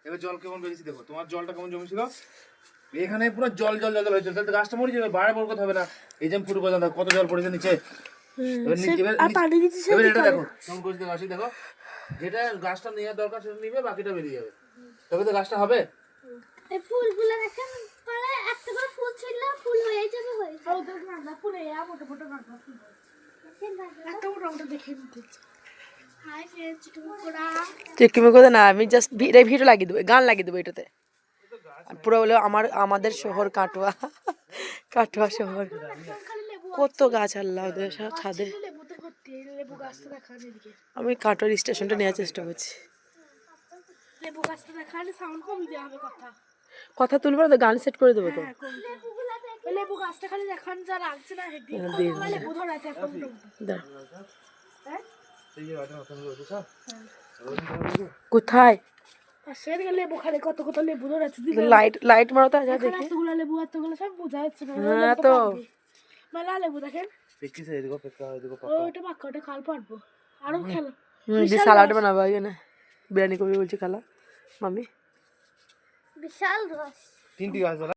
এবার জল কেমন বেরিয়েছে দেখো, তোমার জলটা কেমন জমেছিল এখানে, পুরো জল জল জল হয়েছিল, তাহলে গাছটা মরে যাবে, বাইরে বরকত হবে না। এই যে ফুটো পর্যন্ত কত জল পড়েছে নিচে। এবার এটা দেখো কেমন করেছে, দেখো যেটা গাছটা নেওয়ার দরকার সেটা নিবে, বাকিটা বেরিয়ে যাবে, তবে তো গাছটা হবে। এই ফুলগুলো দেখেন, পরে একটা করে ফুল ছিল, ফুল হয়ে যাবে, হয়ে যাবে। ওদের গাঁদা ফুল, এই মোটা মোটা গাঁদা ফুল, একটা মোটা মোটা দেখে নিতে। হাই ফ্রেন্ডস, চিকিমি করে না, আমি জাস্ট ভিডিও লাগিয়ে দেবো, গান লাগিয়ে দেবো এটাতে। পুরো হলো আমাদের শহর কাটোয়া, কাটোয়া শহর। কত গাছ আল্লাহ ওদের ছাদে। আমি কাটোয়ার স্টেশনটা নেওয়ার চেষ্টা করছি। কথা তুলবো না তো, গান সেট করে দেবো তো। লেবু গাছটা খালি দেখান, যা লাগছে না হেডি, লেবু ধরে আছে এখন। কোথায় লেবু খালি কত কত লেবু ধরে আছে, লাইট মারো তো, যা দেখি। এতগুলো লেবু, এতগুলো সব বোঝা যাচ্ছে না। হ্যাঁ তো মেলা লেবু দেখেন, ওইটা পাক্কা, ওটা খাল পারবো আরো খেলো। সালাড বানাবো, না বিরিয়ানি করবি বলছি খালা মামি। বিশাল রস, 3টি গাছ।